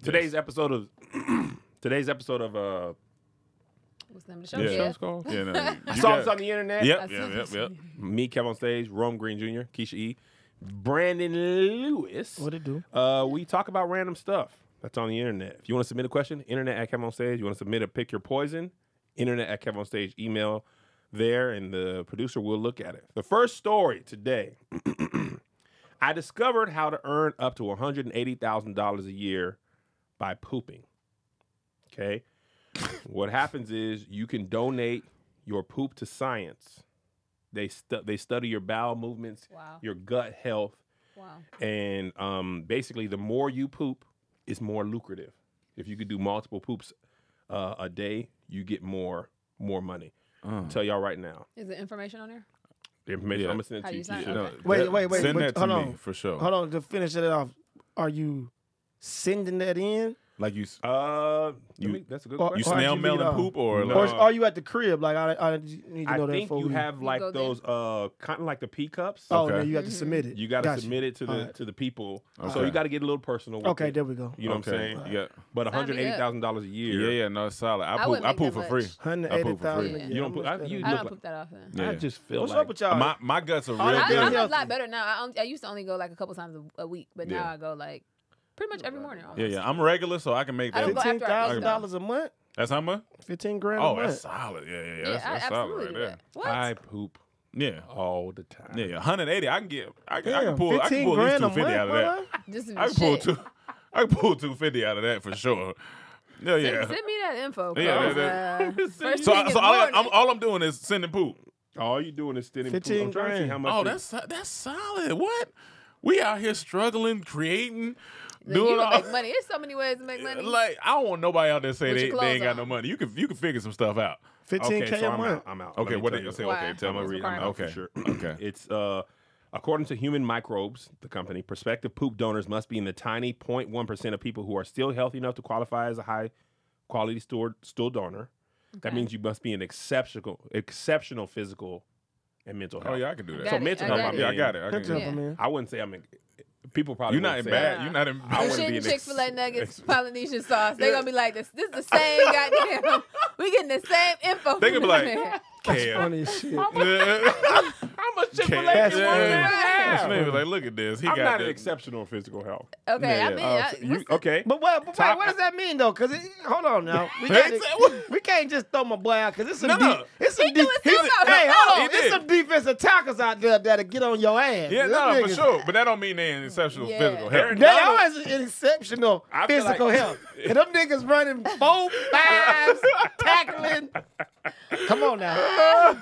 Today's episode of What's the name of the show? the Yeah. show's called. Yeah, no, I you saw got- this on the internet. Yep. Me, Kev on stage, Rome Green Jr., Keisha E, Brandon Lewis. What it do? We talk about random stuff that's on the internet. If you want to submit a question, internet at Kev on stage. You want to submit a pick your poison, internet at Kev on stage. Email there, and the producer will look at it. The first story today. I discovered how to earn up to $180,000 a year by pooping. Okay. What happens is you can donate your poop to science. They study your bowel movements, Wow. your gut health, Wow. and basically the more you poop is more lucrative. If you could do multiple poops a day, you get more money. I'll tell y'all right now. Is the information on there? The information Yeah. I'm gonna send it How to you you. sign Keisha. it? No, Okay. Wait. Send that to hold me on. for sure. Hold on, to finish it off. Are you sending that in? Like you That's a good Or- question. you how'd snail you mailing lead off? poop or No. Or like, are you at the crib? Like, I need to know I that think before you we... have like go there. those kind of like the P cups. Oh, Okay. no, you have to submit it. You got to Gotcha. submit it to the All right. to the people. So Okay. you got to get a little personal with Okay, it. there we go. You know what I'm saying? Yeah. But Sign me up. $180,000 a year. Yeah, no, it's solid. I I wouldn't make poop that for free. much. I poop for free. Yeah. You don't put- I you I look don't like- poop that often. Yeah. I just feel What's like up with y'all? My guts are I- real I- good. I'm a healthy. lot better now. I used to only go like a couple times a week, but now Yeah. I go like pretty much every morning. Almost. Yeah. I'm regular, so I can make I don't that. go after I eat, $15,000 a month? That's how much? 15 grand a Oh, month. that's solid. Yeah. Yeah, That's I solid absolutely right do there. that. What? I poop Yeah. all the time. Yeah. 180. I can get. I can Damn, pull. I can 15 pull at least grand a 250 out of that. month, brother? Just I can pull shit. I can pull 250 out of that for sure. Yeah, yeah. Send me that info. Yeah, First So, thing so in the all, morning. I'm doing is sending poop. All you doing is sitting. 15 I'm trying to see grand. how much. Oh, it- that's solid. What? We out here struggling, creating, You doing gonna all. make money. There's so many ways to make money. Like I don't want nobody out there say With they, your they ain't clothes got no on. money. You can figure some stuff out. 15K okay, so a month. I'm out. Okay, Let me what tell did you you. say? Why? Okay, tell I'm me. gonna read. I'm out Okay, for sure. okay. It's according to Human Microbes, the company, prospective poop donors must be in the tiny 0.1% of people who are still healthy enough to qualify as a high quality stool donor. That Okay. means you must be an exceptional physical and mental health. Oh yeah, I can do that. Got So it, mental I health. got I'm it. Yeah, I being- got it. I Good can, job, man. I wouldn't say I'm. People probably. you're not wouldn't in say bad. that. You're not in. I You wouldn't be shitting an Chick-fil-A nuggets, ex- Polynesian sauce. They're gonna be like this. This is the same goddamn. We getting the same info. They gonna be like, from That's Kev. funny as shit. How much Chick-fil-A That's do you funny. want to This have? man was like, look at this. He I'm got not the, an exceptional physical health. Okay, Yeah, I yeah. mean, So what's the- okay. But what does that mean though? Because hold on now, we can't just throw my boy out because it's some No. it's some He doing something else. hey, hold on, He it's did. some defensive tackles out there that'll get on your ass. Yeah, Them no, for niggas- sure. But that don't mean they're in exceptional Yeah. physical health. They always an exceptional I feel physical like- health. And them niggas running 4 5s, tackling. Come on now.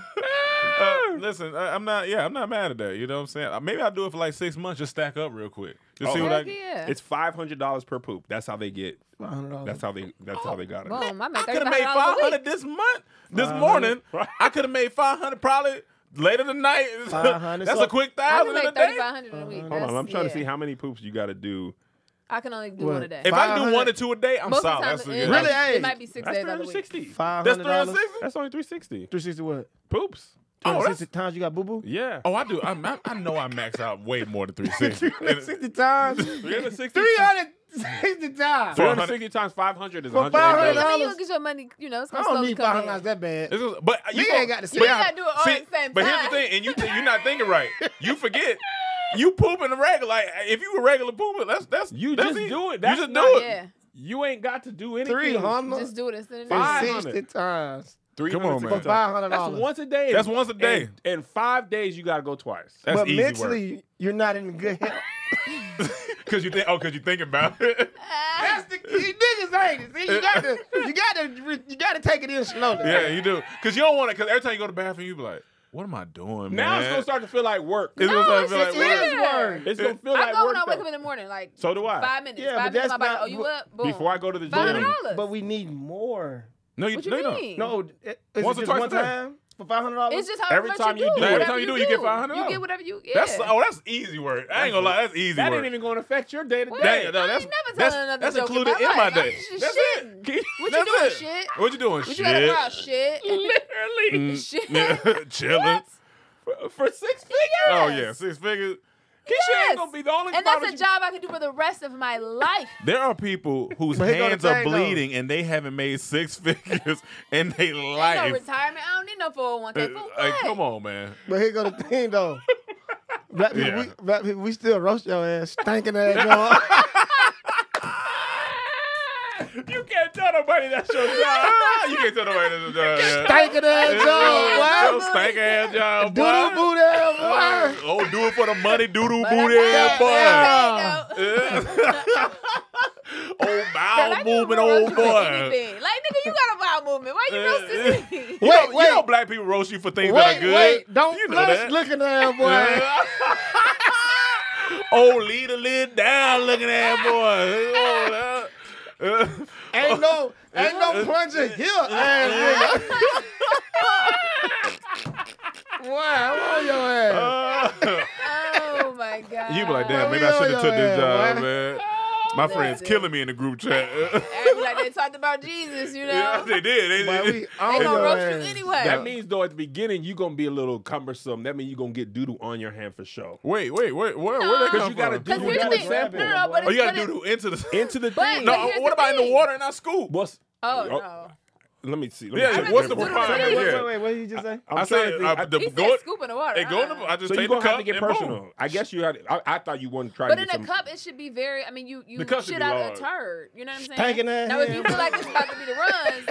Listen, I'm not mad at that. You know what I'm saying? Maybe I'll do it for like 6 months, just stack up real quick. Just see what I Heck yeah. It's $500 per poop. That's how they get. $500. That's how they got it. Boom, I I made could have made $3,500 a week. $500 this month, this morning. I could have made $500 probably later tonight. 500, That's so- a quick I $1,000 can in a make day. $3,500 a week. Hold on, That's- I'm trying to yeah. see how many poops you got to do. I can only do What? one a day. If I can do 500 1 or 2 a day, I'm Most of solid. the time, That's it, good. Really? might, Hey. it might be 6 That's days out of the week. 360. $500. That's 360. That's only 360. 360 what? Poops. Oh, 360 times you got boo boo? Yeah. Oh, I do. I know I max out way more than 360. 360 times. 360. 360 times. 360 times 500 is For I $500. mean, you gonna get your money, you know, it's I gonna don't slowly need come in. $500 that bad. But You ain't got to You spend. ain't gotta do it all at the same But here's the time. thing, and you're not thinking right. You forget. You pooping the regular. Like if you were regular pooping, that's You that's just easy. do it. You That's just not- do it. Yeah, You ain't got to do anything. 300. just do it instead of Five. this. 360 times. Come on, For man. $500. That's once a day. That's once a day. And 5 days, you got to go twice. That's But easy mentally, you're not in good health. work. Because you thinking about it. That's the you niggas ain't it. See, you gotta take it in slowly. Yeah, you do. Because you don't want to. Because every time you go to the bathroom, you be like, "What am I doing, Now man?" it's going to start to feel like work. It's gonna start to feel it's like just work. weird. Word. It's going to feel I like go work. when I wake though. up in the morning, like So do I. 5 minutes. Yeah, 5 but minutes, my that's body, not- oh, you up? Boom. Before I go to the $500. gym. But we need more. No, What you mean? No, is Once it or just twice one a day. time for $500? It's just how Every much time you you do. do it. Whatever Every time you do, you get $500. You get whatever you get. That's easy work. I ain't gonna lie, that's easy That work. ain't even going to affect your day to What? day. Yeah, no, I that's ain't never that's, telling another that's joke included in my in my life. day. I'm just That's shitting. it. What you That's doing, it. shit? What you doing, What shit? you gotta go out, shit? Literally. Shit. Yeah, chilling. What? For 6 figures. Oh yeah, 6 figures. Keisha ain't gonna be the only. And that's a job I can do for the rest of my life. There are people whose But here go the hands are thing, though. bleeding and they haven't made six figures in their Ain't no life. retirement. I don't need no 401k. For what? Like, come on, man. But here go the thing though. Black people, Yeah. black people, we still roast your ass, stinking ass dog. You can't tell nobody that's your job. You can't tell nobody that's a job. Yeah. Stinking ass dog, boy. Stank ass job, boy. Doodle boot ass, boy. Oh, do it for the money, doodle But booty ass boy. Yeah. Old bowel Like, movement, you old roast me for boy. anything. Like, nigga, you got a bowel movement. Why you roasting me? You know, you know black people roast you for things that are good. Wait, don't you know flush that. looking at boy. Old lead the lid down looking at boy. Ain't no plunger here, ass nigga. Wow, I'm on your ass. Oh my god. You be like, damn, Boy, maybe we I should have on took your this ass, job, boy. man. My friend's Listen. killing me in the group chat. Act like they talked about Jesus, you know? Yeah, they did. Boy, we They on gonna your roast ass. you anyway. That means though at the beginning you gonna be a little cumbersome. That means you gonna get doodle on your hand for sure. Wait, where they No. come you gotta from? do- Because You here's the gotta thing. grab it. No, but Oh, you it's gotta but do into the. Into the But- thing. but No, here's what the about in the thing. water in our school? What's Oh, Oh, no. let me see. Let Yeah, me yeah, check what's that the for- requirement? Wait, Yeah. what did you just say? I'm I trying said, to think. He go said scoop in the water. Hey, go in the. I just So take you're the gonna cup have to get and boom. personal. I guess you had. I thought you wanted to try But to in get a some. cup, it should be very. I mean, you The cup should shit be out large. a turd. You know what I'm saying? Stinking ass Now, if you hand. feel like it's about to be the runs,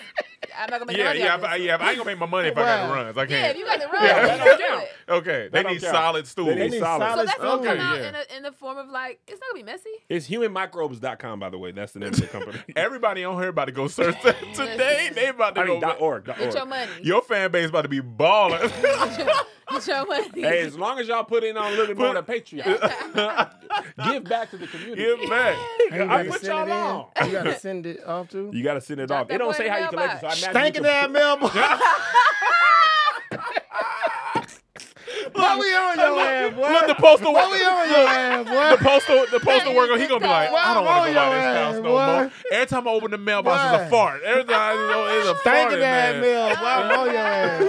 I'm not gonna make Yeah, money yeah, off but this. I ain't gonna make my money if I got the Wow. runs. I Yeah, can't. if you got the runs, Yeah, you that gotta don't do count. it. Okay, they That don't need count. solid stools. They need solid. So that's gonna Okay, come out yeah. in the form of like it's not gonna be messy. It's humanmicrobes.com, by the way. That's the name of the company. Everybody on here about to go search that today. They about to I mean, go. .org. Get your money. Your fan base about to be balling. Get your money. Hey, as long as y'all put in on a little bit more on the Patreon, give back to the community. Give back. You I gotta put send y'all it in. on. You gotta send it off too. You got to send it Drop off. that It don't boy say in how the you collect it, so I mailbox. imagine Stinking you ass mailbox. Why we on your ass, boy? Look, the postal Why we on your ass, boy? the postal worker, he gonna be like, I don't want to go by this house no more. Every time I open the mailbox, it's a Boy. fart. Every time it's a fart Stinking in ass there. mail, boy. I'm on your ass,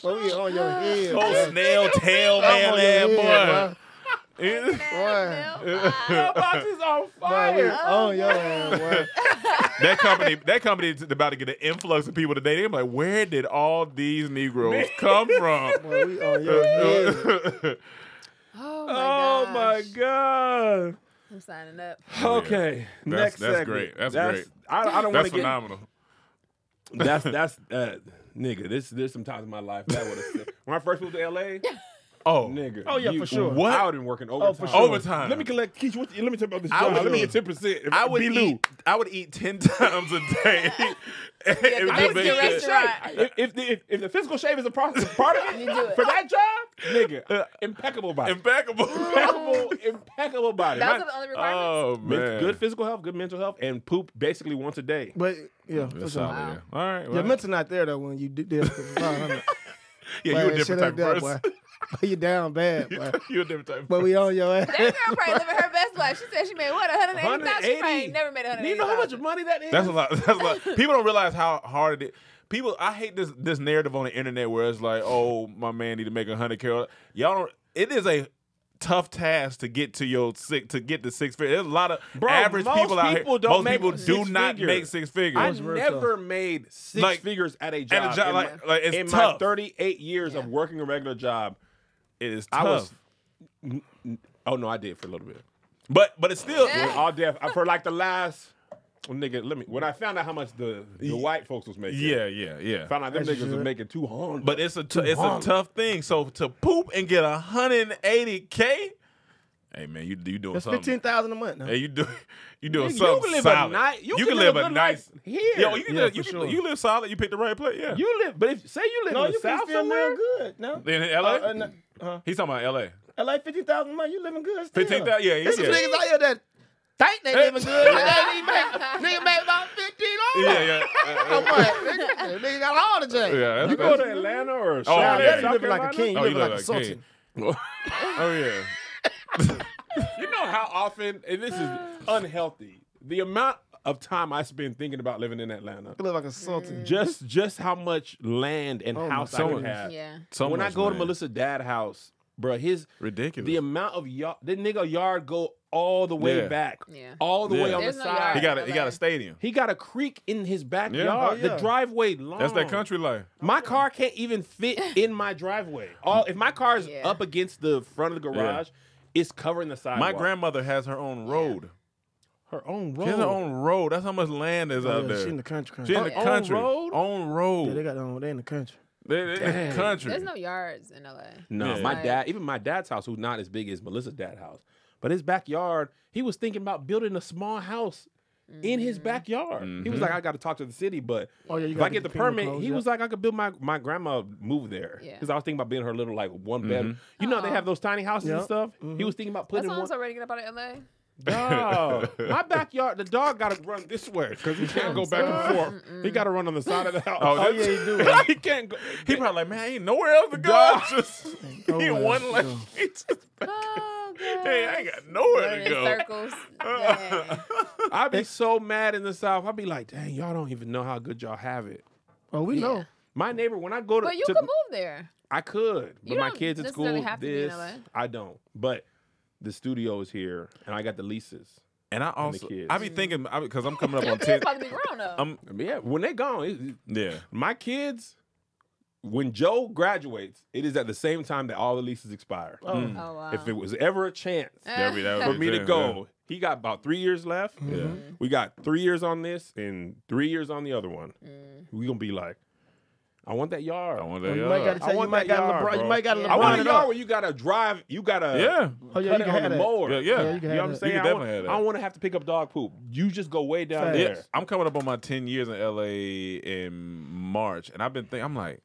boy. Boy, we on your head, Oh, boy. snail tail I'm man, on your ass head, boy. mailbox is on Boy, we fire. on your ass, boy. That company is about to get an influx of people today. They're like, where did all these Negroes come from? Boy, we on your head. Oh Oh my God. I'm signing up. Okay, next that's segment. great. That's great. I don't want That's to get. phenomenal. That's nigga. There's some times in my life that would have. When I first moved to LA, Oh, nigga. Oh, yeah, for sure. What? I would have been working overtime. for sure. Overtime. Let me collect. Keith, let me tell you about this I job. would- Let me get 10%. I would Be-Lou. eat 10 times a day. It the would Mexican be- restaurant. If the physical shape is a part of it, You do it. for that job, nigga, impeccable body. Impeccable. Impeccable body. That was My- the only requirement. Oh man, good physical health, good mental health, and poop basically once a day. But yeah, for That's sure. solid, yeah. All right. Your Well, mental not there though when you do this. yeah, you Boy, a different shit type ain't there, of person. boy. You down bad, boy. You a different type of But we on your ass. That girl probably living her best life. She said she made what, 180,000? She probably never made 180,000. Do you know how much money that is? That's a lot. That's a lot. People don't realize how hard it is. People, I hate this narrative on the internet where it's like, oh, my man need to make 100K. Y'all don't. It is a tough task to get to the six figures. There's a lot of Bro, average most people out here. people don't Most make people do six not figures. make six figures. I real never made six Like, figures at a job. At a job, in like my, it's in tough. my 38 years of working a regular job, It is I was. tough. Oh no, I did for a little bit. But it's still. Yeah. All deaf for like the last. Well, nigga, when I found out how much the white folks was making, Yeah. found out them As you niggas was should. making 200. But it's a tough thing. So to poop and get 180K, hey man, you doing That's something. 15,000 a month now. Hey, you doing you something can live solid. a nice. You can can live a a good nice. life here. Yo, you can Yeah, live, for you sure. you live solid. You picked the right place. Yeah. You live, but if say you live No, in the you can South still somewhere, live good. No. in LA. No. He's talking about LA. LA 15,000 a month, you living good still. 15,000. Yeah, There's some yeah. niggas out here that think they living good. Nigga make about 15 Yeah. How much? Nigga got all the J. Yeah, that's you go to Atlanta or Oh, Charlotte, yeah. You South living like a Carolina? king. You Oh, living you like look a like a sultan. Oh yeah. You know how often, and this is unhealthy, the amount of time I spend thinking about living in Atlanta. You live like a sultan. Just how much land and Oh, house my I would goodness. have. Yeah. So When I much go to land. Melissa's dad's house, bro, ridiculous. the amount of yard, that nigga yard go all the way Yeah. back, Yeah. all the way on There's the no side. yard. he got a stadium. He got a creek in his backyard. Yeah. Oh, yeah. The driveway long. That's that country life. My car can't even fit in my driveway. If my car is Yeah. up against the front of the garage, it's covering the sidewalk. My grandmother has her own road. her own road. She has her own road. That's how much land is out Yeah, there. she in the country. She in Her the own country. road? Own road. Yeah, they got their own. They in the country. They in the country. There's no yards in LA. No, Yeah. my Like- dad, even my dad's house, who's not as big as Melissa's dad's house, but his backyard, he was thinking about building a small house in his backyard. He was like, I got to talk to the city, but Oh, yeah, you if gotta I get the get the FEMA permit, closed, he yeah. was like, I could build my grandma move there. Yeah. Because I was thinking about building her little like one bedroom. You know, they have those tiny houses and Yeah. stuff. He was thinking about That's putting why I'm one. so ready to get up out of LA. Dog, my backyard, the dog got to run this way because he can't go back and forth. He got to run on the side of the house. Oh, yeah, he do. he can't go. He probably like, man, ain't nowhere else to go. Dog. Just he in Nowhere one else to lane. go. He just- Oh, God. Hey, I ain't got nowhere Running to in go. circles. Dang. I'd be so mad in the South. I'd be like, dang, y'all don't even know how good y'all have it. Oh, we Yeah. know. My neighbor, when I go to, But you to- could move there. I could, but You my don't kids at school, necessarily have to be in this, LA. I don't. But the studio is here, and I got the leases. And I also, kids. I be thinking, because I'm coming up on You're 10. supposed to be grown up. Yeah, when they gone, Yeah. my kids, when Joe graduates, it is at the same time that all the leases expire. Oh, wow. If it was ever a chance That would for be me to ten, go, he got about 3 years left. Yeah. We got 3 years on this and 3 years on the other one. We gonna be like, I want that yard. I want You that. might Yeah. gotta tell I you want might that got yard, LeBron. You bro. might got Yeah. LeBron. I want a it yard up. where you gotta drive. You gotta Yeah. Oh yeah, cut you it can on have the that. mower. Yeah, Yeah, yeah. you can You know have what I'm that. saying? You I can want- definitely have that. I want to have to pick up dog poop. You just go way down Facts. there. Yes, I'm coming up on my 10 years in LA in March, and I've been thinking, I'm like,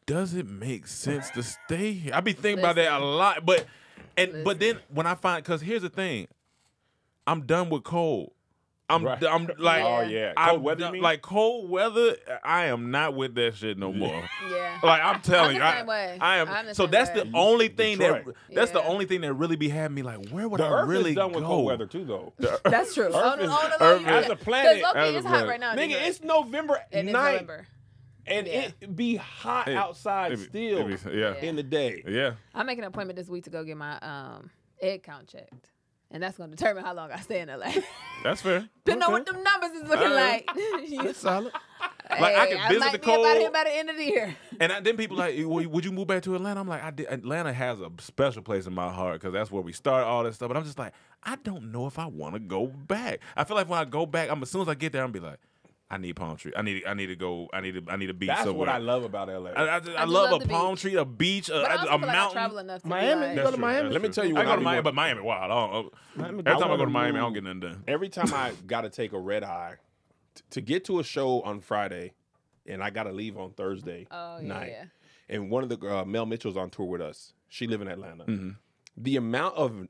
does it make sense to stay here? I be thinking about that a lot, but then when I find, because here's the thing, I'm done with cold. I'm like, Oh, yeah. I'm Cold weather, you done- mean? like cold weather. I am not with that shit no more. Yeah. Like I'm telling I'm you, the same way. I I'm am. the So same that's way. the only thing Detroit. that's the Yeah. only thing that really be having me like, where would The I Earth really is done go? with cold weather too, though. That's true. On is- the low, Earth yeah. as a planet, Because as Loki a is hot planet. right now. Nigga, Detroit. it's November And it's 9th, November. and Yeah. it be hot It- outside it be- still it be- yeah. in the day. Yeah. I'm making an appointment this week to go get my egg count checked. And that's going to determine how long I stay in LA. That's fair. Depending on what them numbers is looking like. That's solid. Like, I can visit might the be about cold- here by the end of the year. And then people like, would you move back to Atlanta? I'm like, I did. Atlanta has a special place in my heart because that's where we start all this stuff. But I'm just like, I don't know if I want to go back. I feel like when I go back, as soon as I get there, I'm be like, I need palm tree. I need to go. I need a beach That's somewhere. what I love about LA. I just love love a the palm beach. tree, a beach, But I also a feel like I mountain. travel enough to Miami, be you like, go to Miami. Let me tell you I when go I to be Miami, going- but Miami, wild. Miami, Every time I wanna go to Miami, I move. don't get nothing done. Every time I got to take a red eye to get to a show on Friday, and I got to leave on Thursday Oh, yeah, night. yeah. And one of the Mel Mitchell's on tour with us. She live in Atlanta. Mm-hmm. The amount of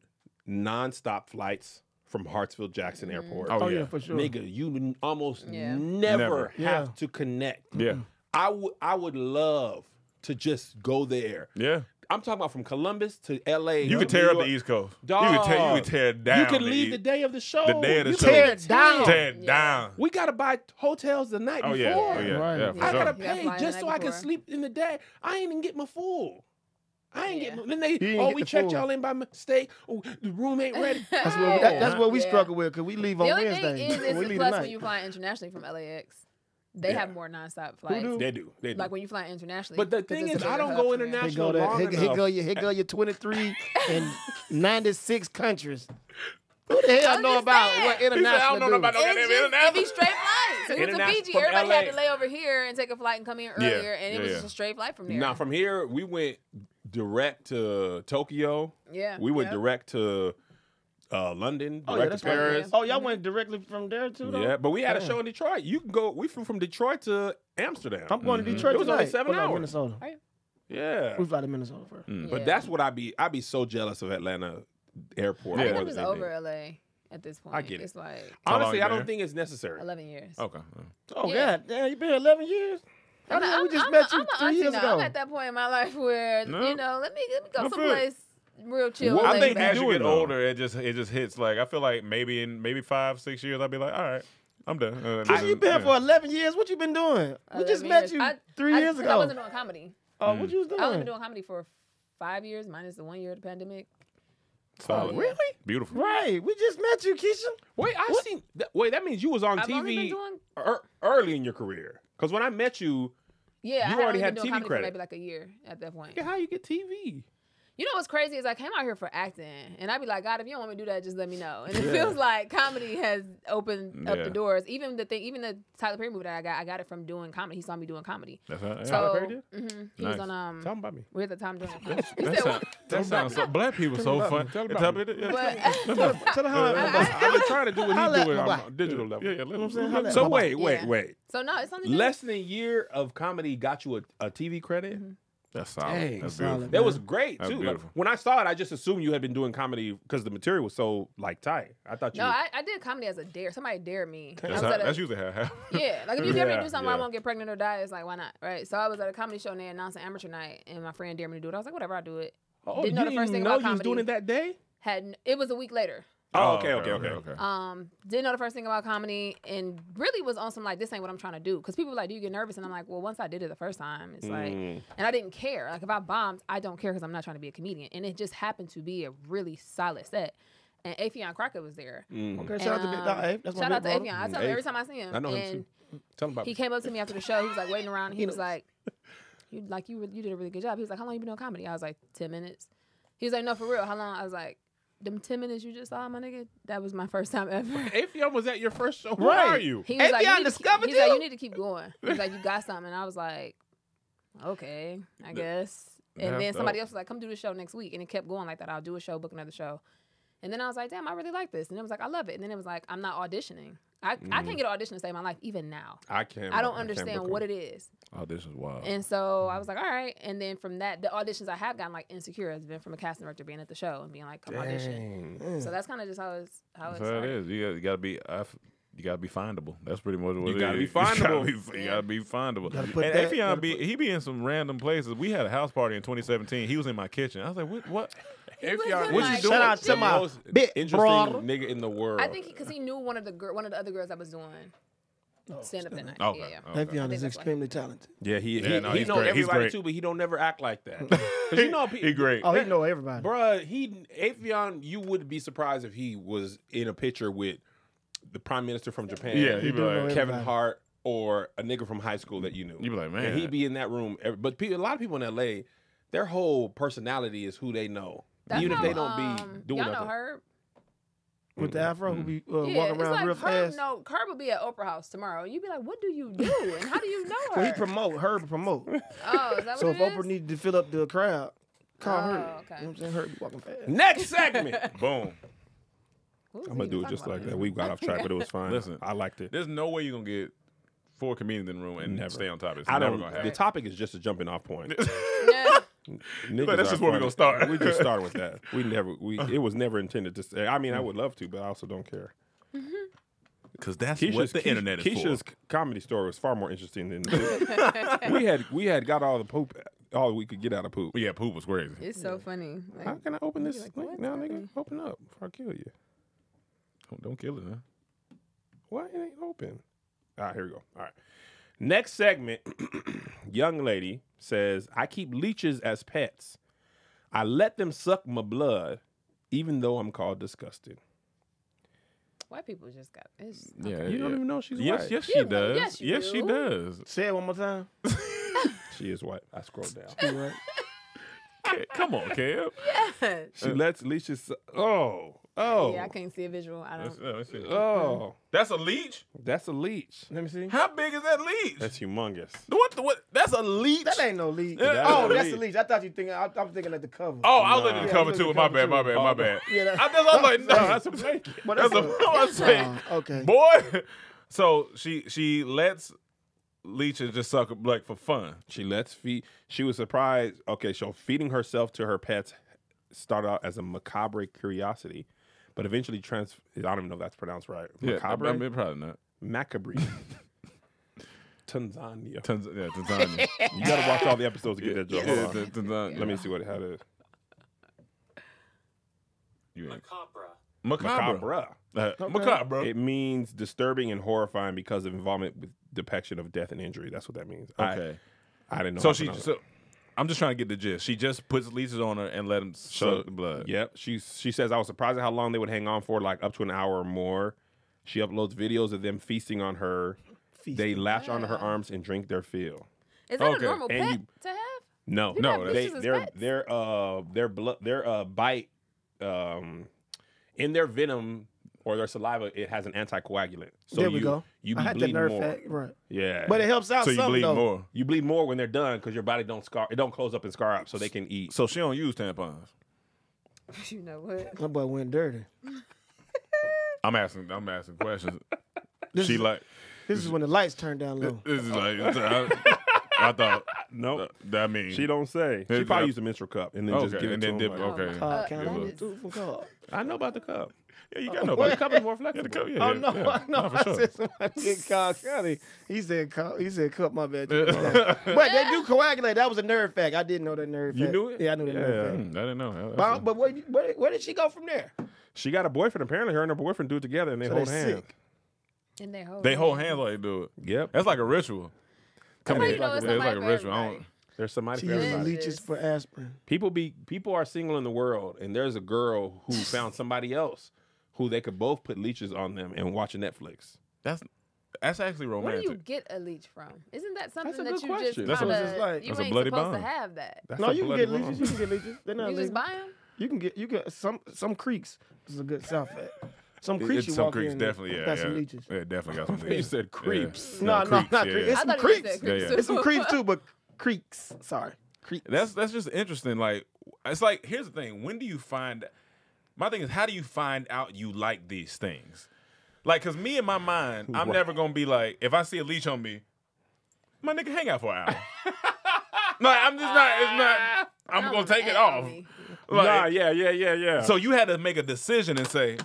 nonstop flights from Hartsfield Jackson Airport. Oh, Oh yeah. yeah, for sure. Nigga, you almost Yeah. never Never. have Yeah. to connect. Yeah, I would love to just go there. yeah. I'm talking about from Columbus to LA. You to could tear New up the York. East Coast. Dog. You could tear down. You could the leave East- the day of the show. The day of the You show. could Tear it down. Tear it Yeah. down. We gotta buy hotels the night Oh before. yeah, oh yeah, Right. yeah. For I sure. gotta You gotta pay fly the just so night I can before. sleep in the day. I ain't even get my full. I ain't Yeah. get. Then they, You didn't oh, get we the checked full. y'all in by mistake. Oh, the room ain't ready. That's what that's what we Yeah. struggle with because we leave on The only Wednesday. thing is, we it's a leave plus tonight. when you fly internationally from LAX. They Yeah. have more nonstop flights. do? They do. They do. Like when you fly internationally. But the 'cause thing it's is, a I don't bigger go hub from there. Here international go that. long Here enough. go your 23 and 96 countries. Who the hell I'm know just about saying. what He said, I international don't know do? about no It's goddamn just, international. it be straight flights. So he was to International Fiji. from Everybody LA. had to lay over here and take a flight and come in earlier, and it was yeah. just a straight flight from there. Now from here, we went direct to Tokyo. Yeah. We went yeah. direct to London, Oh, yeah, direct that's to right. Paris. Oh, y'all went directly from there too, though? Yeah, but we had a Damn. show in Detroit. You can go. We flew from Detroit to Amsterdam. I'm going to Detroit It was only tonight. 7 Oh, no, hours. Minnesota. Yeah, We fly to Minnesota first. but Yeah. that's what I'd be so jealous of Atlanta airport. I think more I'm just than over anything. LA at this point. I get it. It's like How long Honestly, you I been don't think it's necessary. 11 years. Okay. Oh, Yeah. God. Damn, you been here 11 years? I thought we just met you I'm 3 auntie years now. ago. I'm at that point in my life where, No. you know, let me go I feel it. someplace real chill. What I laid think back. as you doing, get though? older, it just hits. Like I feel like maybe in 5-6 years, I'll be like, all right, I'm done. How you been here for 11 years? What you been doing? We just 11 met years. you I- 3 years I ago. wasn't doing comedy. Oh, what you was I only been doing? doing comedy for 5 years minus the 1 year of the pandemic. Solid. yeah. Really? Beautiful. Right. We just met you, Keisha. Wait, I seen. Wait, that means you was on I've only been TV doing. early in your career. Because when I met you, Yeah, You I already only had been doing TV comedy credit. for maybe like a year at that point. how you get TV? You know what's crazy is I came out here for acting, and I'd be like, God, if you don't want me to do that, just let me know. And it feels like comedy has opened up Yeah. the doors. Even the Tyler Perry movie that I got it from doing comedy. He saw me doing comedy. That's how, Tyler So Perry did? he Nice. was on Tell them about me. we were at the time doing comedy. that sounds so. Black people so about fun. me. Tell them about me. But Tell her how I've been trying to do what Holla he at doing my on boy. a digital level. Yeah, let I'm them saying? Holla at So my boy. wait. Yeah. so no, it's only Less than a year of comedy got you a TV credit? That's solid. Dang, That's solid. beautiful. That was great That's too. Like, beautiful. when I saw it, I just assumed you had been doing comedy because the material was so like tight. I thought you. No, I did comedy as a dare. Somebody dared me. I That's, was how, at a- that's usually how it happens. Yeah, like if you dare me to do something where I yeah. won't get pregnant or die, it's like, why not? Right? So I was at a comedy show and they announced an amateur night, and my friend dared me to do it. I was like, whatever, I'll do it. oh, didn't know you the first thing know about you was doing comedy. it that day. It was a week later. Oh, okay. Didn't know the first thing about comedy, and really was on some like, this ain't what I'm trying to do. Because people were like, do you get nervous? And I'm like, well, once I did it the first time, it's like, and I didn't care. Like if I bombed, I don't care because I'm not trying to be a comedian. And it just happened to be a really solid set. And Afion Crockett was there. Okay, shout out to Big Dog Ape. That's my Shout out to big Afion. brother. I tell him every time I see him. I know him and too. Tell him about he me. came up to me after the show. He was like waiting around. And he was like, you did a really good job. He was like, how long you been doing comedy? I was like, 10 minutes. He was like, no, for real. How long? I was like, them 10 minutes you just saw, my nigga, that was my first time ever. Afion was at your first show. Who Right. are you? He was like, Afion you need to discovered he's like, you? you need to keep going. He was like, you got something. And I was like, okay, I guess. And That's then somebody dope. else was like, come do the show next week. And it kept going like that. I'll do a show, book another show. And then I was like, damn, I really like this. And it was like, I love it. And then it was like, I'm not auditioning. I can't get an audition to save my life, even now. I can't. I don't understand what it is. Oh, this is wild. And so I was like, all right. And then from that, the auditions I have gotten like Insecure has been from a casting director being at the show and being like, come audition. So that's kind of just how it That's how it started. is. You gotta be. You gotta be findable. That's pretty much what You it gotta is. be findable. You gotta be findable. Gotta put And that- Afion gotta he be in some random places. We had a house party in 2017. He was in my kitchen. I was like, what? Afion, in what my you doing? Shout out to The my most big interesting brother. nigga in the world. I think because he knew one of the other girls that was doing stand up that night. Okay. Yeah. okay. Afion is that's why. extremely talented. Yeah, he no, he he's know great. He's everybody great. too, but he don't never act like that. 'Cause you know, He great. Oh, he know everybody. bruh, Afion, you would be surprised if he was in a picture with the prime minister from Japan, Yeah, he'd be do know like, Kevin everybody. Hart, or a nigga from high school that you knew. You be like, man. and he'd be in that room. But a lot of people in LA, their whole personality is who they know, That's even if how, they don't be doing y'all know nothing. Herb? With the afro who be Yeah, walking it's around like real Herb. fast. No, Herb will be at Oprah House tomorrow. You'd be like, what do you do? And how do you know her? Well, he promote, Herb promote. Oh, is that So what if it Oprah is? needed to fill up the crowd, call Oh, her. okay. You know what I'm saying? Herb be walking fast. Next segment. Boom. What was I'm gonna he do it talking just about? like that. We got off track, but it was fine. Listen. I liked it. There's no way you're gonna get 4 comedians in the room and Never. stay on top. It's I never don't. gonna The happen. topic is just a jumping off point. Yeah. Niggas But that's are just where we funny. gonna start. We just started with that. It was never intended to say. I mean, I would love to, but I also don't care. Because that's what the internet is Keisha's for. comedy story was far more interesting than we had got all the poop, all we could get out of poop. Yeah, poop was crazy. It's so funny. Like, How can I open this like, link what's now, nigga? happening? Open up before I kill you. Don't kill it, huh? Why it ain't open? All right, here we go. All right. Next segment, young lady says, I keep leeches as pets. I let them suck my blood, even though I'm called disgusted. white people just got it's Yeah, You don't even know she's Yes, white. yes, You she do. does. Yes, you Yes, she do. does. Say it one more time. She is white. I scrolled down. You right. Come on, Kev. yes. She lets leeches suck. Oh. Yeah, I can't see a visual. I don't. Let's see. Oh. That's a leech? That's a leech. Let me see. How big is that leech? That's humongous. What? That's a leech? That ain't no lead. Yeah, Oh, that's that's a the lead. I thought you thinking. I'm thinking at the cover. Oh, I was looking at Nah. the cover Yeah, too. look My at the bad, my cover, bad, too. my bad. Yeah, that- I was like, no, That's a blanket. But that's a, that's I was saying, okay. boy. So she lets leeches just suck like for fun. She lets feed. She was surprised. Okay, so feeding herself to her pets started out as a macabre curiosity, but eventually I don't even know if that's pronounced right. Macabre? I mean, probably not. Macabre. Tanzania. Tanzania. You gotta watch all the episodes to get that joke. Yeah, Hold on. Tanzania. Let me see how it is. You ain't- Macabre. Macabre. Macabre. It means disturbing and horrifying because of involvement with depiction of death and injury. That's what that means. Okay. I didn't know. So how to she pronounce so it. I'm just trying to get the gist. She just puts leeches on her and let them suck the blood. Yep. She says I was surprised at how long they would hang on for, like up to an hour or more. She uploads videos of them feasting on her. They latch onto her arms and drink their fill. Is that Okay. a normal And pet you- to have? No, People have they leeches as their pets? their bite in their venom or their saliva, it has an anticoagulant. So There we go. You I be had the bleeding nerve more. fact, right? Yeah. But it helps out So you some bleed though. more. you bleed more when they're done because your body don't close up and scar up, so they can eat. So she don't use tampons. You know what? My boy went dirty. I'm asking questions. This She is, like this is when the lights turn down low. this is like I thought. Nope. That means She don't say. She It's probably not- use a menstrual cup and then just Okay, give it and to then him. dip. like- Okay. Can I that do is- two from car? I know about the cup. Yeah, you got no. Well, the cup is more Yeah, the flexible. cup, yeah, Oh yeah, no, yeah. no! for I sure. said somebody did Carl County. He said cup. My bad. But they do coagulate. That was a nerve fact. I didn't know that nerve You fact. knew it? Yeah, I knew that nerve fact. I didn't know. But where did she go from there? She got a boyfriend. Apparently, her and her boyfriend do it together and they So hold they hands. sick. In their whole They hold hands while they do it. Yep. That's like a ritual. That's how you here. know it's Yeah, somebody like a for ritual. I everybody. don't. There's somebody She for uses everybody. leeches for aspirin. People are single in the world, and there's a girl who found somebody else who they could both put leeches on them and watch Netflix. That's actually Where do romantic. you get a leech from? Isn't that something That's a that good you question. just That's kind what it's of like. you That's a ain't bloody supposed bond. to have that? That's No, a you can bloody get leeches. bond. You can get leeches. They're not You just legal. buy them? You can some creeks. This is a good South fact. Some creeks you Some walk creeks in. definitely, yeah, got yeah. some leeches. Yeah, definitely got some. You said creeps. Yeah. No, creeks, not yeah, creeks. yeah. It's I some thought you creeks. said creeps Yeah, yeah. too. It's some creeks too, but creeks. Sorry, creeks. That's just interesting. Like it's like here's the thing. When do you find? My thing is, how do you find out you like these things? Like, cause me in my mind, I'm never gonna be like, if I see a leech on me, my nigga hang out for an hour. No, I'm just not. It's not. I'm gonna take it off. Like, Nah, yeah. So you had to make a decision and say,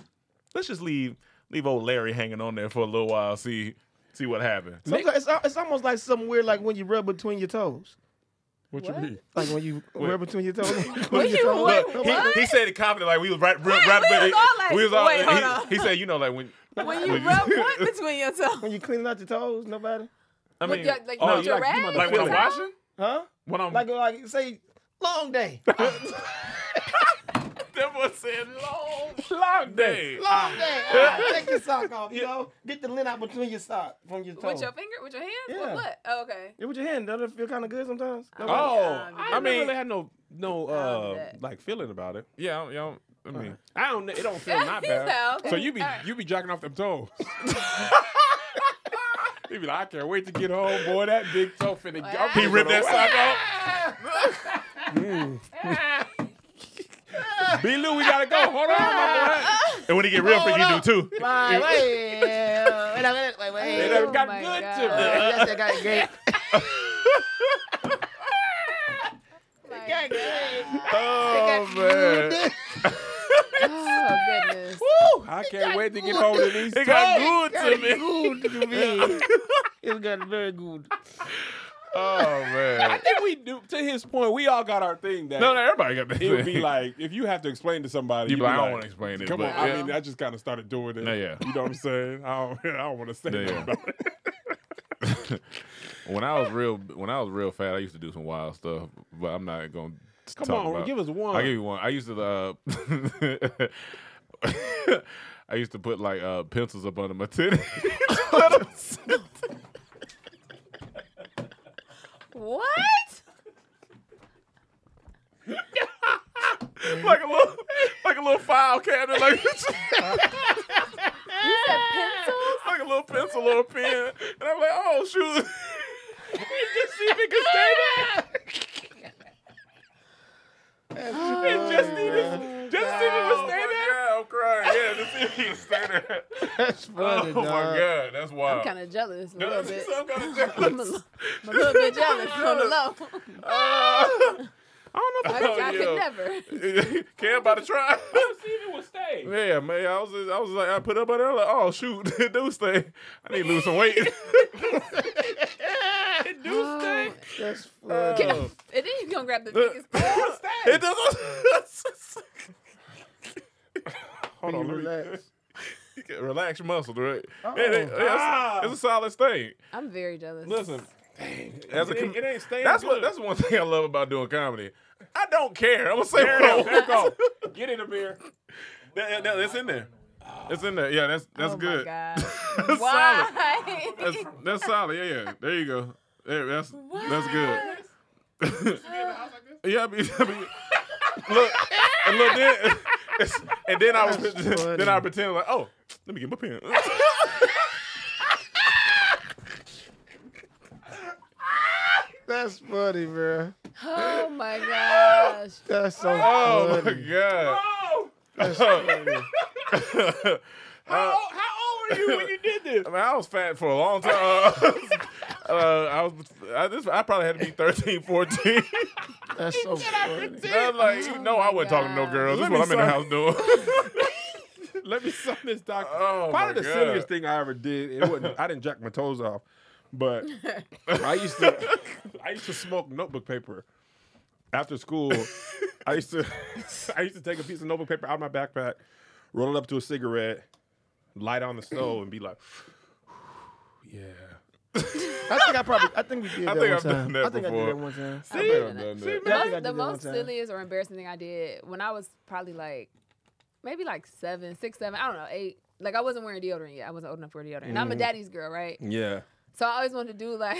let's just leave old Larry hanging on there for a little while, see what happens. Sometimes it's almost like something weird, like when you rub between your toes. what you What? mean? Like when you rub between your toes. When you what? Look, What? he said it confident, like we was right. we was all like, wait, hold on. He said, you know, like when When you rub what between your toes? When you cleaning out your toes, nobody. I mean, Like oh, with you your like- you rag? like when I'm Your washing, Huh? when I'm Like say long day. that was said long day. Long day. Take your sock off, you know. Get the lint out between your sock from your toe. With your finger? With your hand? Yeah. With what? Oh, okay. Yeah, with your hand. Doesn't it feel kind of good sometimes? Oh, I I mean, really had no that. like feeling about it. yeah, I mean, I don't. It don't feel not Yeah, bad. okay. So you be All right. you be jacking off them toes. You be like, I can't wait to get home, boy. That big toe finna go. he ripped that sock off. B-Lou, we gotta go. Hold on, my boy. And when he get real freaky, he do too. Wait. Wait. They done Oh got my good God. to me. Yes, they got great. Oh man, Oh, goodness. I can't wait to get home to these it toes. got good to me. Good to me. It got very good. Oh I man. think we do. To his point, we all got our thing that No, everybody got that. it would be thing. like if you have to explain to somebody, You you'd be like, I don't like, want to explain it. Come but on, yeah. I mean, I just kind of started doing it. Yeah, yeah. You know what I'm saying? I don't want to say Yeah, nothing yeah. about it. When I was real fat, I used to do some wild stuff, but I'm not gonna Come talk on, about. give us one. I'll give you one. I used to I used to put like pencils up under my titty. What? like a little file cabinet, like You said pencils? like a little pencil or a pen, and I'm like, oh shoot, just see if it can stay there. And just see if it will stay there. I'm crying. Yeah, just see if it can stay there. That's funny, Oh my dog. god, that's wild. I'm kind of jealous a little bit. I'm kind of I'm a little bit jealous on the low. I don't know if I could never. Care about to try. see if it would stay. Yeah, man. I was like, I put up on there, like, oh shoot, it do stay. I need to lose some weight. It do stay. That's funny. And then you gonna grab the biggest part. It does. Hold on, let me. Relax. Relax your muscles, right? Oh. It's a solid thing. I'm very jealous. Listen, As a it ain't staying that's good. that's one thing I love about doing comedy. I don't care. I'm gonna say what I There want. go. Get in the beer. It's in there. It's in there. Yeah, that's Oh good. my God. That's Why? That's solid. Yeah. There you go. There, that's good. Yeah, I mean, look, and then I pretend like, oh, let me get my pen. That's funny, bro. Oh my gosh. That's so Oh funny. my god. That's funny. How old were you when you did this? I mean, I was fat for a long time. I probably had to be 13, 14. That's so funny. I'm like, I wasn't talking to no girls. This is what I'm in the house doing. Let me sum this, Doc. Oh, Probably my the God. silliest thing I ever did. It wasn't. I didn't jack my toes off, but I used to smoke notebook paper after school. I used to take a piece of notebook paper out of my backpack, roll it up to a cigarette, light on the stove, and be like, yeah. I think we did I that think one I've done time. that I think I did before. that one time. I think I've done that. Yeah, I think I did The that most one time. silliest or embarrassing thing I did when I was probably like, maybe like 7, 6, 7, I don't know, 8. Like I wasn't wearing deodorant yet. I wasn't old enough for deodorant. And I'm a daddy's girl, right? Yeah. So I always wanted to do like,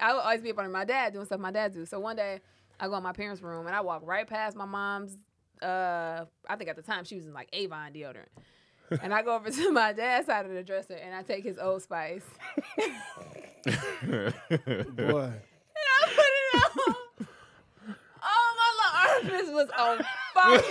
I would always be up under my dad doing stuff my dad do. So one day I go in my parents' room and I walk right past my mom's, I think at the time she was in like Avon deodorant. And I go over to my dad's side of the dresser and I take his Old Spice. Boy. And I put it on. Oh, my little armpits was on fire.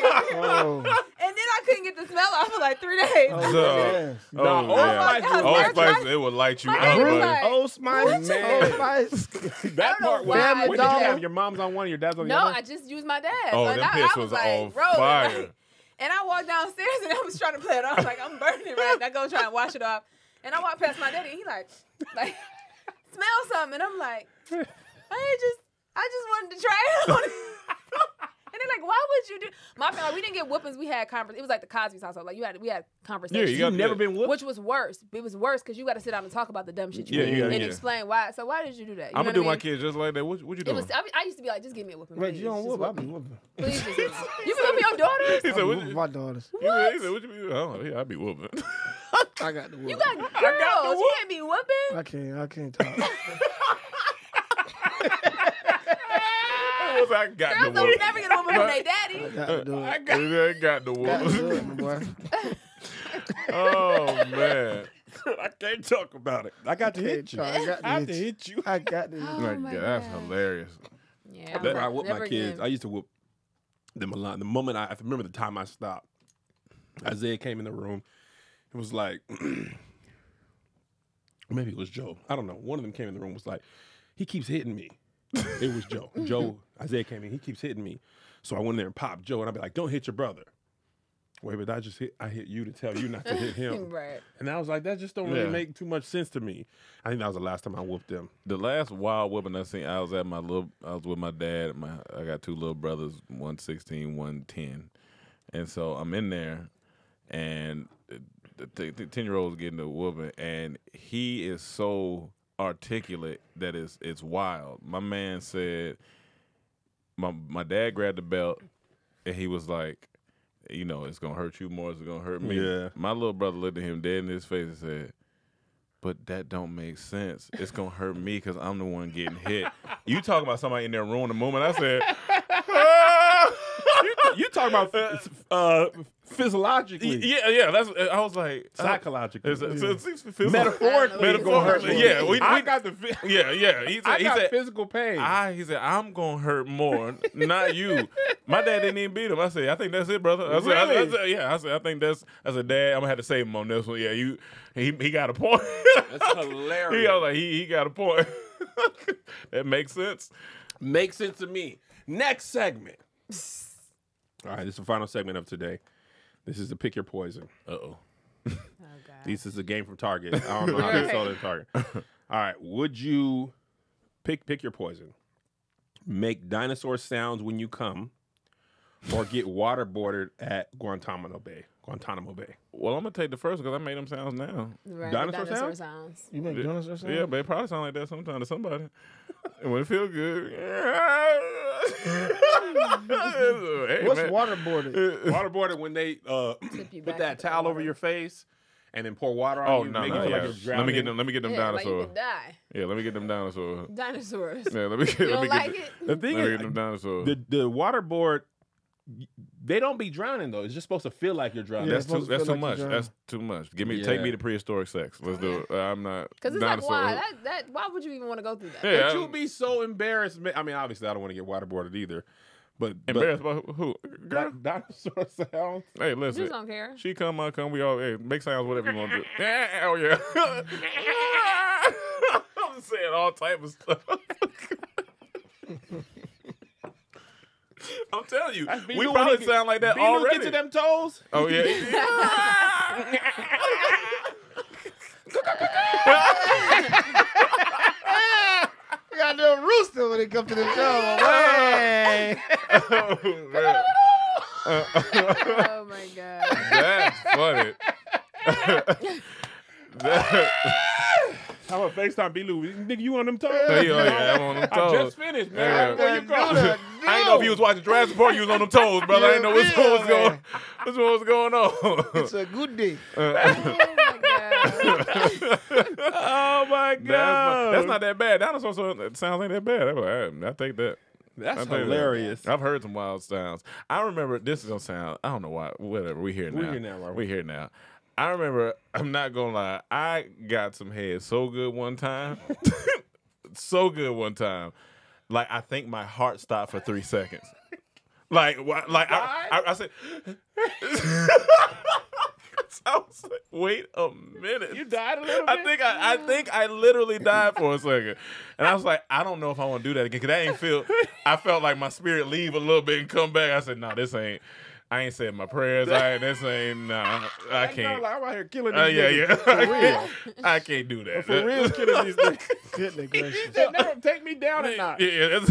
Oh. And then I couldn't get the smell off for like 3 days. Oh, So- yes. Oh, my yeah. God. Old First Spice, time- it would light you My up, dad was buddy. like, Old Spice, Man. Old Spice. That don't know part why was. I What did you did have? that. Your mom's on one, your dad's on the no, other? I just used my dad. Oh, and them I pits was was like, on rolling, fire. like- and I walked downstairs and I was trying to play it off like I'm burning it right. And I go try and wash it off. And I walk past my daddy and he like smell something. And I'm like, I just wanted to try it on. And they're like, why would you do? My family, we didn't get whoopings. We had conversations. It was like the Cosby's household. Like we had conversations. you got- You've never been whooped? Which was worse. It was worse because you got to sit down and talk about the dumb shit you Yeah, did you gotta- and yeah. explain why. So why did you do that? You I'm know gonna do what I my mean? kids just like that. What you It doing? was. I used to be like, just give me a whooping. Wait, please. you don't Just whoop? I be whooping. Please, just whoop me. You been whooping your daughters? He said, I what whoop you, my daughters. he said, what you mean? Oh, yeah, I be whooping. I got the whoop. You got girls. You can't be whooping. I can't talk. I got Girls the don't whoop. never get a whooping from their daddy. I got to do it. I got the Got to do whoop. it, my boy. Oh man. I can't talk about it. I got to hit you. I got to I have to hit you. hit you. I got to hit Oh you. Like, my yeah, that's God. hilarious. Yeah, That, I whoop my never kids. again. I used to whoop them a lot. The moment I remember the time I stopped, Isaiah came in the room. It was like, maybe it was Joe. I don't know. One of them came in the room, was like, he keeps hitting me. It was Joe. Isaiah came in, he keeps hitting me. So I went in there and popped Joe, and I'd be like, don't hit your brother. Wait, but I hit you to tell you not to hit him. Right. And I was like, that just don't really Yeah. make too much sense to me. I think that was the last time I whooped them. The last wild whooping I seen, I was with my dad. I got 2 little brothers, one 16, one 10. And so I'm in there, and the 10-year-old's getting the whooping, and he is so articulate that it's wild. My man said, my dad grabbed the belt, and he was like, you know, it's going to hurt you more, it's going to hurt me. Yeah. My little brother looked at him dead in his face and said, but that don't make sense. It's going to hurt me because I'm the one getting hit. You talking about somebody in there ruining the moment. I said, You talking about physiologically, yeah. That's. I was like, psychologically, metaphorically. metaphorically, it's gonna hurt me. Yeah, I got the. yeah. He I got said, physical pain. he said, I'm gonna hurt more, not you. My dad didn't even beat him. I said, I think that's it, brother. I said, Really? yeah. I said, I think that's. I said, Dad, I'm gonna have to save him on this one. Yeah, he got a point. That's hilarious. I was like, he got a point. That makes sense. Makes sense to me. Next segment. All right, this is the final segment of today. This is the Pick Your Poison. Uh-oh. Oh God. This is a game from Target. I don't know how they sell it at Target. All right, would you pick your poison? Make dinosaur sounds when you come, or get waterboarded at Guantanamo Bay? Guantanamo Bay. Well, I'm gonna take the first because I made them sounds now. Right, Dinosaur dinosaur sounds? sounds. You make dinosaur sound? Yeah, but it probably sound like that sometimes to somebody. And when it feel good. Hey, What's man. waterboarded? Waterboarded when they Tip you put back that with the towel over water. your face and then pour water on Oh you. no, make no, you feel yeah. like you're Let me drowning. get them Yeah, like you dinosaurs. could die. Yeah, let me get them dinosaurs. Dinosaurs. Yeah, let me get. You let don't me like get. it? The thing Let me is, get them dinosaurs. the waterboard, they don't be drowning though. It's just supposed to feel like you're drowning. Yeah, That's it's too. supposed to That's feel too like much. you're That's too much. Take me to prehistoric sex. Let's do it. I'm not. Because it's like, dinosaur. why? Why would you even want to go through that? Yeah, But you'll be so embarrassed. I mean, obviously, I don't want to get waterboarded either. But Embarrassed about who? Girl. dinosaur sounds. Hey, You listen. just don't care. She come, I come. We all make sounds, whatever you want to do. Oh yeah. I'm just saying all type of stuff. I'm telling you, we probably sound like that already. Get to them toes. Oh yeah. You got no rooster when it comes to the show. Hey. Oh my god. That's funny. How about FaceTime B-Lou? Nigga, you on them toes? I'm on them I toes. just finished, man. Yeah. Where you going? I ain't know if you was watching Jurassic Park. You was on them toes, brother. I didn't know which one was going. Which one was going on? It's a good day. Oh my god. Oh my god. That's not that bad. Dinosaur sounds ain't that bad. I take that. That's I take that. hilarious. I've heard some wild sounds. I remember this is gonna sound. I don't know why. Whatever. We here now. We here now, Robert. We here now. I remember. I'm not gonna lie. I got some head so good one time. So good one time. Like I think my heart stopped for 3 seconds. I said. I was like, wait a minute. You died a little bit? I think I literally died for a second. And I was like, I don't know if I want to do that again. Cause that ain't feel I felt like my spirit leave a little bit and come back. I said, no, I ain't said my prayers. I can't. Like, I'm out here killing these Yeah. niggas. For real. I can't do that. For real, killing these niggas. Goodness gracious. Never take me down a notch. Yeah, that's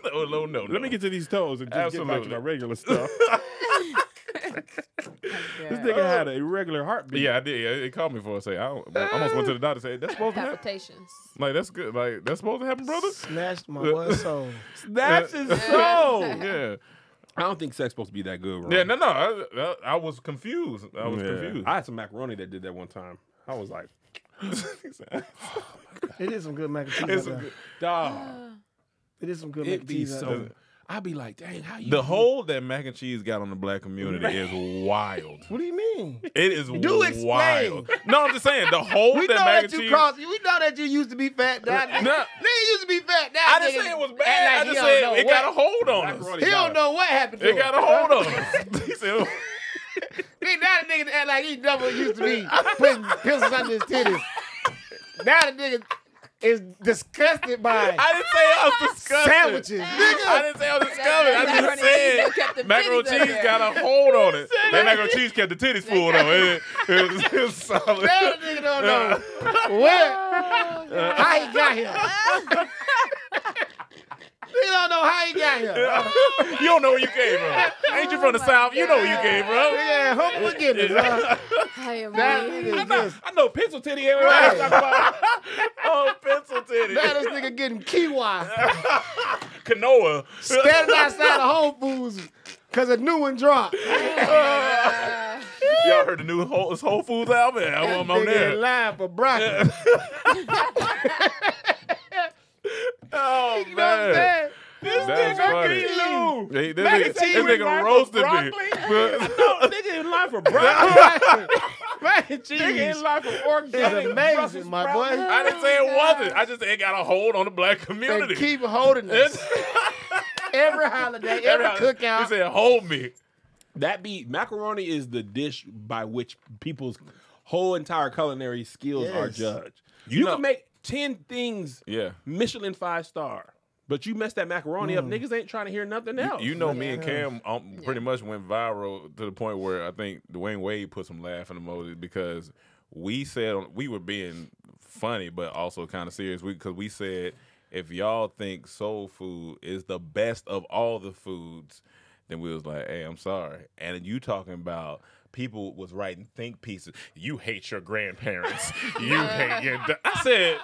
no. Let me get to these toes and just get back to Absolutely. my regular stuff. This nigga had a irregular heartbeat. Yeah, I did. Yeah, it called me for a second. I almost went to the doctor and said, that's supposed to happen? Palpitations. Like, that's good. Like, that's supposed to happen, brother? Snatched my one soul. That's his soul. Yeah. I don't think sex supposed to be that good, bro. Yeah, no. I was confused. I was confused. I had some macaroni that did that one time. I was like, It is some good mac and cheese. It's out a there. dog. It is some good mac It and be cheese. out so. there. I'd be like, dang, how you The hold that mac and cheese got on the black community is wild. What do you mean? It is Do explain. wild. No, I'm just saying the hold We that know mac that and you cheese. crossed. We know that you used to be fat. Now, No. nigga used to be fat. Now, I didn't nigga say it was act bad. like I he just don't know said it what- got a hold on us. Macaroni He don't know what happened to It him. got a hold on us. He said, Nigga, now the nigga act like he double used to be putting pencils under his titties. Now the nigga is disgusted by I didn't say I was disgusted. sandwiches. Nigga, I didn't say I was disgusted. I Macaroni just and cheese said kept the macaroni and titties up cheese there. got a hold on it. That macaroni and cheese kept the titties full though. It was solid. now the nigga don't know where, how he got here. Nigga don't know how he got here. You don't know where you came from. Ain't you from the my South? You know where you came from. Yeah, humble beginnings. I am That weak. nigga just, I know pencil titty ain't Right. what I'm talking about. Oh, pencil titty. now this nigga getting kiwi. Canoa. Standing outside of Whole Foods because a new one dropped. Y'all heard the new Whole Foods album? I'm on Nigga in there. line for broccoli. Oh, You know what I'm man. saying? That's funny. Lou. Hey, this Mac nigga, and this cheese nigga line for roasted me. broccoli? No, nigga in line for broccoli. Mac and cheese Nigga in line for is organic amazing, Brussels my sprouts. boy. I didn't say it wasn't. I just said it got a hold on the black They community. keep holding us. Every holiday, every He cookout. said, hold me. That be macaroni is the dish by which people's whole entire culinary skills are Yes. judged. You You know- can make 10 things Yeah. Michelin 5-star, but you mess that macaroni up, niggas ain't trying to hear nothing else. You know, me and Cam pretty much went viral to the point where I think Dwayne Wade put some laughing emojis because we said we were being funny, but also kind of serious. Because we said, if y'all think soul food is the best of all the foods, then we was like, hey, I'm sorry. And you talking about people was writing think pieces. You hate your grandparents. You hate your. I said.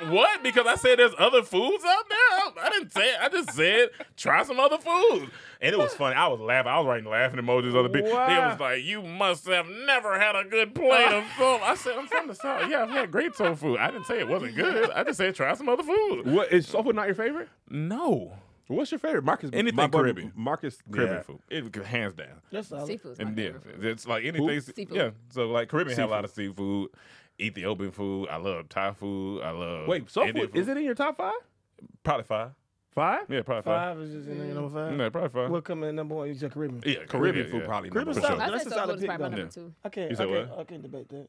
What? Because I said there's other foods out there? I didn't say it. I just said try some other food. And it was funny. I was laughing. I was writing laughing emojis. Other people. Wow. They was like, you must have never had a good plate of soul. I said, I'm from the South. Yeah, I've had great soul food. I didn't say it wasn't good. I just said try some other food. What is soul food not your favorite? No. What's your favorite? Marcus. Anything my boy, Caribbean. Marcus. Caribbean Yeah. food. It, hands down. That's solid. Seafood's my And yeah, favorite food. it's like anything. Seafood. Yeah. So like Caribbean have a lot of seafood. Ethiopian food. I love Thai food. I love Wait, soul Indian food, is it in your top 5? Probably 5. 5? Yeah, probably 5. 5 is just in number 5. No, probably 5. What coming in number 1? You said Caribbean. Yeah, Caribbean food probably. Caribbean number solid. one. I That's say a soul solid food is pick, probably my though. number 2. I can't. You said I can't debate that.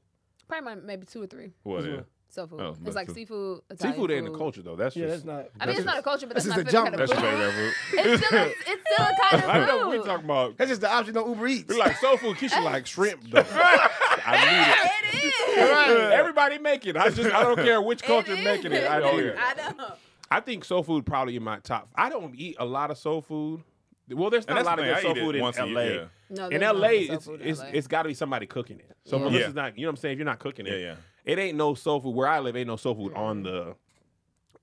Probably maybe 2 or 3. What? Yeah. Soul food. Oh, It's like but- seafood, Italian Seafood ain't food. the culture though. That's Yeah, just. that's not. I mean, it's not a culture, but that's This my is the favorite jump. kind of That's your food. favorite food. It's still a kind I of know we food. talking about. That's just the option on Uber Eats. We like soul food. Keisha like shrimp though. I need it. It is. Everybody make it. I don't care which culture is. making it. I need it. I know. I think soul food probably in my top. I don't eat a lot of soul food. Well, there's not And a lot that's of the good thing, I soul eat it food in once a LA. year, No, In there's no LA, good soul it's food in it's LA. it's got to be somebody cooking it. So Yeah. Melissa's Yeah. not. You know what I'm saying? If you're not cooking it, Yeah. it ain't no soul food. Where I live, ain't no soul food on the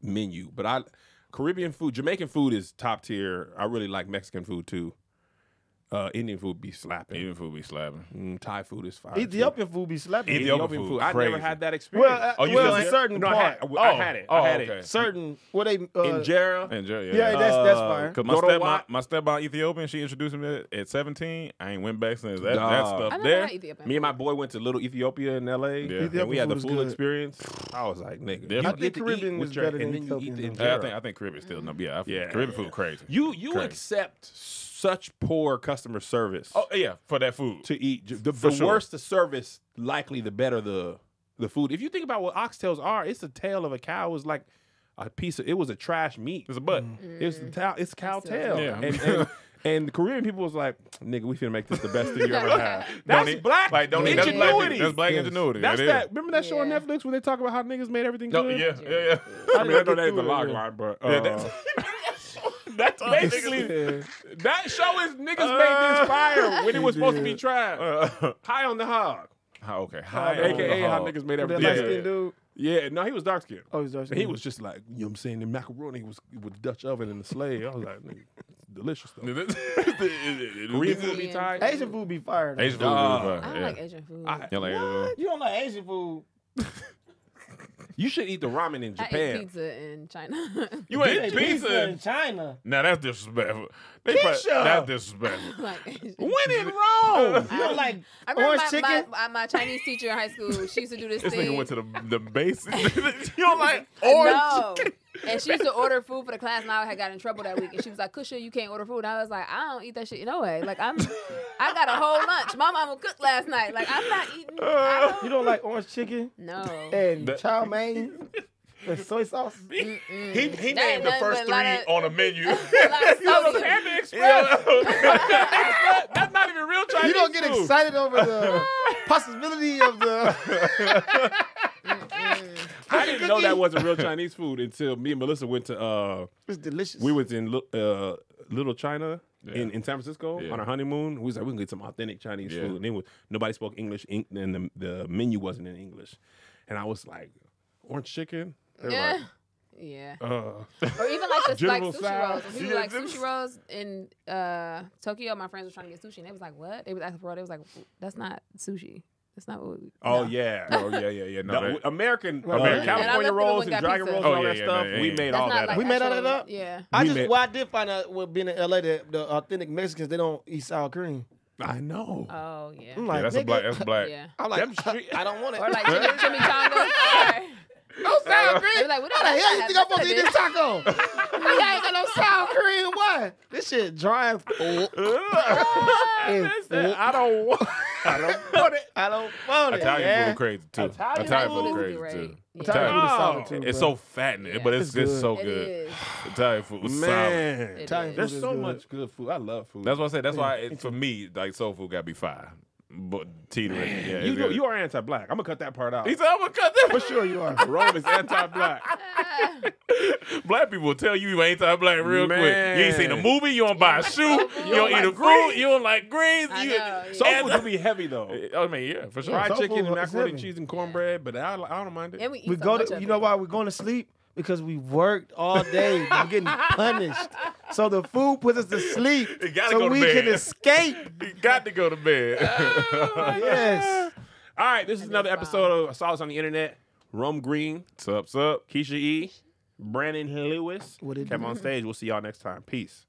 menu. But Caribbean food, Jamaican food is top tier. I really like Mexican food too. Indian food be slapping. Indian food be slapping. Thai food is fire. Ethiopian food be slapping. Ethiopian food, I never crazy. had that experience. Well, Oh, you well, just- certain no, part. I had it. I had okay. it. Certain. What they Injera. Enjoy, Yeah, that's fire. Cause Go to my stepmom Ethiopian, she introduced me at 17. I ain't went back since. That Dog. stuff I never there. had Ethiopian. Me and my boy went to Little Ethiopia in LA. Yeah. And we had the Ethiopian food full is good. experience. I was like, nigga, Yeah. you I get think to Caribbean eat with is your, better and than then you eat the Ethiopian. injera. I think Caribbean still no. Yeah, Yeah. Caribbean food crazy. You Crazy. accept such poor customer service Oh yeah, for that food. to eat. The sure. worse the service, likely the better the food. If you think about what oxtails are, it's a tail of a cow. It was like a piece of. It was a trash meat. It's a butt. It's the tail. It's cow tail. Yeah. And the Korean people was like, nigga, we finna make this the best thing you ever had. Don't That's eat- black Like don't eat. That's black. ingenuity. That's black Yes. ingenuity. That's That is. that. Remember that show on Yeah. Netflix where they talk about how niggas made everything No, good? yeah. I mean, I know that ain't the log line, but Yeah, that's- that's basically that show is niggas made this fire when it was supposed to be trash. High on the hog, Okay. aka how niggas made That everything. light Yeah. skinned dude. Yeah, no, he was dark skinned. Oh, he's dark And skinned. he was just like, you know what I'm saying, the macaroni was with Dutch oven in the sleigh. I was like, nigga, it's delicious stuff. Korean food be tight. Asian food be fired. Asian food. Dog. Really fun. I Yeah. like Asian food. You like Asian food? You don't like Asian food? You should eat the ramen in I ate Japan. pizza in China. You They ate pizza in pizza? China. Nah, that's disrespectful. Keisha! That's disrespectful. like Asian. When in Rome? You don't like I remember orange my, chicken? my Chinese teacher in high school. She used to do this This thing. nigga went to the basics. You don't like orange No. chicken? And she used to order food for the class, and I had got in trouble that week. And she was like, "Kusha, you can't order food." And I was like, "I don't eat that shit no way. Like I got a whole lunch. My mama cooked last night. Like I'm not eating. You don't like orange chicken No. and chow mein and soy sauce? He That named ain't the nothing first but a lot three of- on a menu. A lot of sodium. Panda Express. Yeah. That's not even real Chinese You don't get food. excited over the possibility of the. I didn't know that wasn't real Chinese food until me and Melissa went to. It's delicious. We was in Little China in San Francisco Yeah. on our honeymoon. We was like, we can get some authentic Chinese Yeah. food, and then nobody spoke English, and the menu wasn't in English, and I was like, orange chicken. They were Yeah. Yeah. like, Or even like the General sushi Tso. rolls. When people Yeah, like sushi rolls in Tokyo, my friends were trying to get sushi, and they was like, "What?" They was asking for it. They was like, "That's not sushi. That's not what." We, oh no." yeah. Oh yeah. No, The that, American And I left California it rolls when and got dragon pizza. rolls Oh, and all yeah, that yeah, stuff. no, We yeah. made That's all not that. like We made all actual- that up? Yeah. I did find out with being in LA that the authentic Mexicans they don't eat sour cream. I know. Oh yeah. I'm yeah, like, that's a nigga, black. That's black. Yeah. I'm like, Them street- I don't want it. Or like chimichangas. no sour cream. They be like, "What How the hell you think I'm supposed to eat this this?" taco? Nigga, I ain't got no sour cream. Why? This shit dry as fuck. And fuck. I don't want it. I don't want it. Italian man. food crazy too. Italian food food crazy is great. too. Yeah. Italian food is solid too. It's bro. so fattening, Yeah. but it's It's just good. so It good. is. Italian food was solid. Man, Italian there's food is so good. much good food. I love food. That's why I say. That's why for me, like soul food got to be fire. But teetering, yeah. you are anti-black. I'm gonna cut that part out. He said, "I'm gonna cut that." For sure you are. Rome is anti-black. Black people will tell you anti-black real quick. Man. You ain't seen a movie. You don't buy a shoe. You don't eat a like fruit. You don't like greens. I You, know, yeah. Soul food do be heavy though. I mean, yeah, for sure. Fried soul chicken food and is macaroni and heavy. cheese and cornbread, but I don't mind it. And we eat We so go much to, of you it. know why we're going to sleep? Because we worked all day. We're getting punished. So the food puts us to sleep. You gotta so go to we bed. can escape. You got to go to bed. Yes. All right, this is another episode of Solace on the Internet. Rum Green, Sup? Keisha E, Brandon Lewis, What it Kevin do? on stage. We'll see y'all next time. Peace.